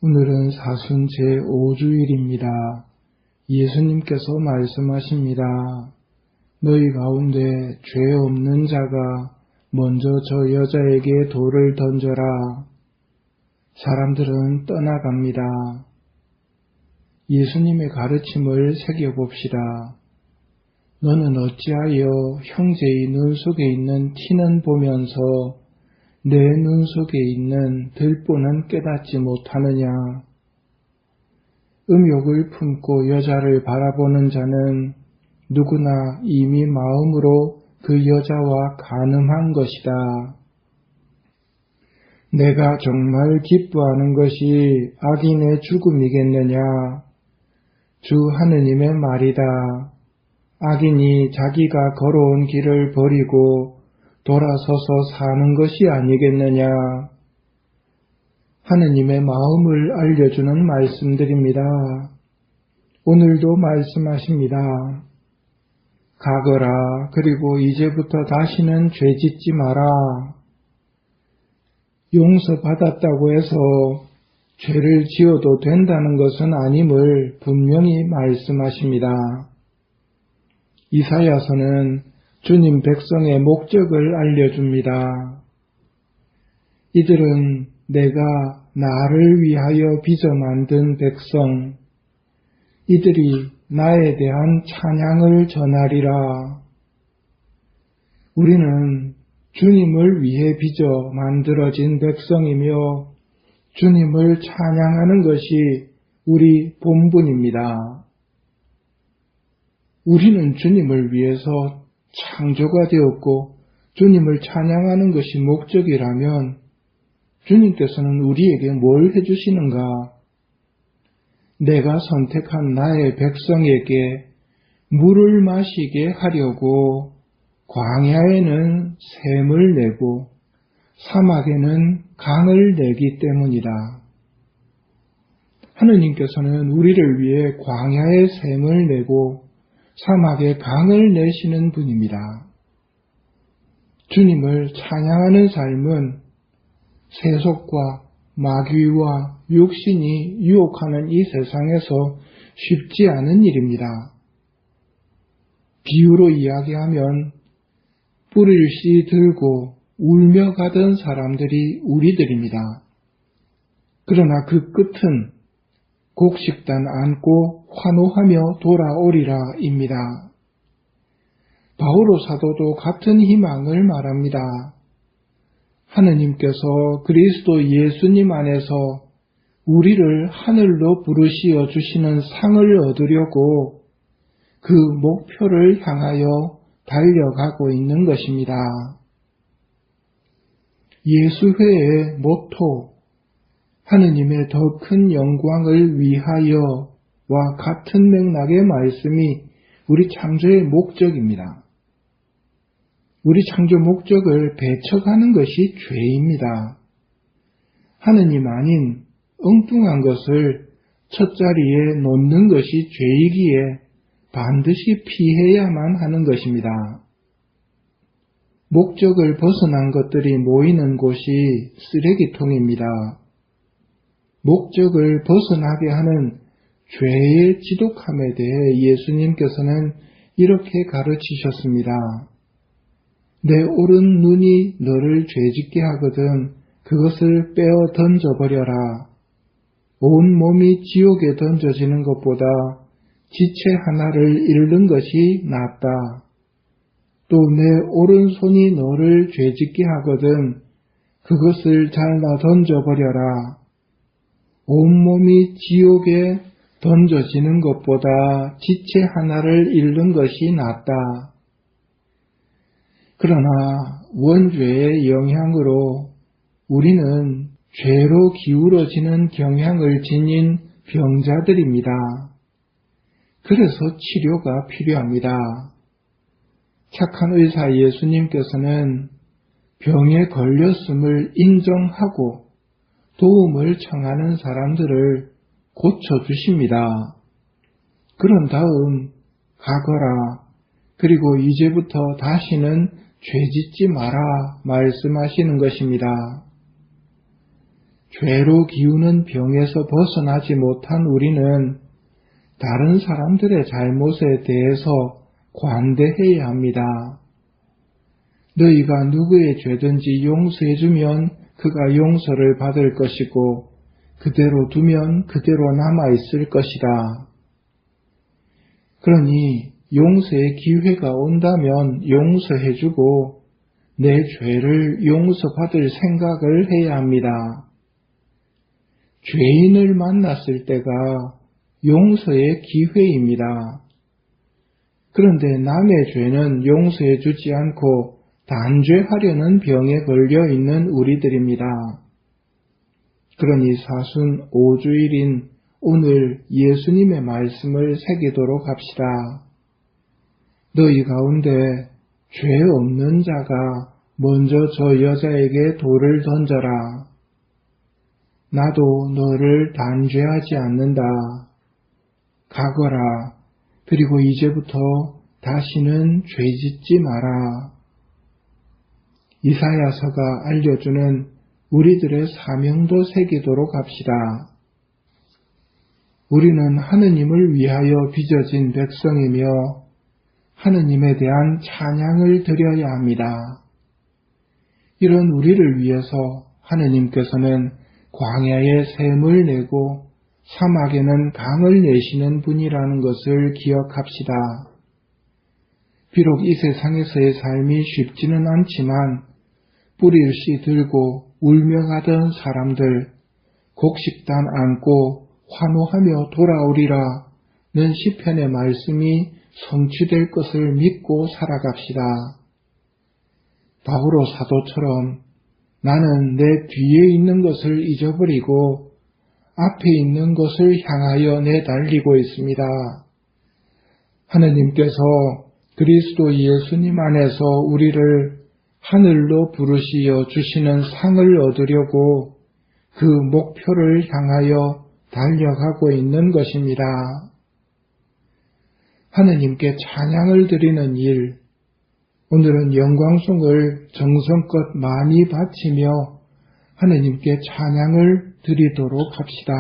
오늘은 사순 제5주일입니다. 예수님께서 말씀하십니다. 너희 가운데 죄 없는 자가 먼저 저 여자에게 돌을 던져라. 사람들은 떠나갑니다. 예수님의 가르침을 새겨봅시다. 너는 어찌하여 형제의 눈 속에 있는 티는 보면서 내 눈 속에 있는 들보는 깨닫지 못하느냐. 음욕을 품고 여자를 바라보는 자는 누구나 이미 마음으로 그 여자와 간음한 것이다. 내가 정말 기뻐하는 것이 악인의 죽음이겠느냐. 주 하느님의 말이다. 악인이 자기가 걸어온 길을 버리고 돌아서서 사는 것이 아니겠느냐. 하느님의 마음을 알려주는 말씀들입니다. 오늘도 말씀하십니다. 가거라. 그리고 이제부터 다시는 죄 짓지 마라. 용서받았다고 해서 죄를 지어도 된다는 것은 아님을 분명히 말씀하십니다. 이사야서는 주님 백성의 목적을 알려줍니다. 이들은 내가 나를 위하여 빚어 만든 백성, 이들이 나에 대한 찬양을 전하리라. 우리는 주님을 위해 빚어 만들어진 백성이며 주님을 찬양하는 것이 우리 본분입니다. 우리는 주님을 위해서 창조가 되었고 주님을 찬양하는 것이 목적이라면 주님께서는 우리에게 뭘 해주시는가? 내가 선택한 나의 백성에게 물을 마시게 하려고 광야에는 샘을 내고 사막에는 강을 내기 때문이다. 하느님께서는 우리를 위해 광야에 샘을 내고 사막에 강을 내시는 분입니다. 주님을 찬양하는 삶은 세속과 마귀와 육신이 유혹하는 이 세상에서 쉽지 않은 일입니다. 비유로 이야기하면 뿌리를 씨 들고 울며 가던 사람들이 우리들입니다. 그러나 그 끝은 곡식단 안고 환호하며 돌아오리라 입니다. 바오로 사도도 같은 희망을 말합니다. 하느님께서 그리스도 예수님 안에서 우리를 하늘로 부르시어 주시는 상을 얻으려고 그 목표를 향하여 달려가고 있는 것입니다. 예수회의 모토, 하느님의 더 큰 영광을 위하여와 같은 맥락의 말씀이 우리 창조의 목적입니다. 우리 창조 목적을 배척하는 것이 죄입니다. 하느님 아닌 엉뚱한 것을 첫자리에 놓는 것이 죄이기에 반드시 피해야만 하는 것입니다. 목적을 벗어난 것들이 모이는 곳이 쓰레기통입니다. 목적을 벗어나게 하는 죄의 지독함에 대해 예수님께서는 이렇게 가르치셨습니다. 내 오른 눈이 너를 죄짓게 하거든 그것을 빼어 던져버려라. 온 몸이 지옥에 던져지는 것보다 지체 하나를 잃는 것이 낫다. 또 내 오른손이 너를 죄짓게 하거든 그것을 잘라 던져버려라. 온몸이 지옥에 던져지는 것보다 지체 하나를 잃는 것이 낫다. 그러나 원죄의 영향으로 우리는 죄로 기울어지는 경향을 지닌 병자들입니다. 그래서 치료가 필요합니다. 착한 의사 예수님께서는 병에 걸렸음을 인정하고 도움을 청하는 사람들을 고쳐주십니다. 그런 다음 가거라. 그리고 이제부터 다시는 죄짓지 마라 말씀하시는 것입니다. 죄로 기우는 병에서 벗어나지 못한 우리는 다른 사람들의 잘못에 대해서 관대해야 합니다. 너희가 누구의 죄든지 용서해주면 그가 용서를 받을 것이고 그대로 두면 그대로 남아있을 것이다. 그러니 용서의 기회가 온다면 용서해주고 내 죄를 용서받을 생각을 해야 합니다. 죄인을 만났을 때가 용서의 기회입니다. 그런데 남의 죄는 용서해주지 않고 단죄하려는 병에 걸려 있는 우리들입니다. 그러니 사순 5주일인 오늘 예수님의 말씀을 새기도록 합시다. 너희 가운데 죄 없는 자가 먼저 저 여자에게 돌을 던져라. 나도 너를 단죄하지 않는다. 가거라. 그리고 이제부터 다시는 죄짓지 마라. 이사야서가 알려주는 우리들의 사명도 새기도록 합시다. 우리는 하느님을 위하여 빚어진 백성이며 하느님에 대한 찬양을 드려야 합니다. 이런 우리를 위해서 하느님께서는 광야에 샘을 내고 사막에는 강을 내시는 분이라는 것을 기억합시다. 비록 이 세상에서의 삶이 쉽지는 않지만 뿌리일시 들고 울명하던 사람들 곡식단 안고 환호하며 돌아오리라는 시편의 말씀이 성취될 것을 믿고 살아갑시다. 바오로 사도처럼 나는 내 뒤에 있는 것을 잊어버리고 앞에 있는 것을 향하여 내달리고 있습니다. 하느님께서 그리스도 예수님 안에서 우리를 하늘로 부르시어 주시는 상을 얻으려고 그 목표를 향하여 달려가고 있는 것입니다. 하느님께 찬양을 드리는 일, 오늘은 영광송을 정성껏 많이 바치며 하느님께 찬양을 드리도록 합시다.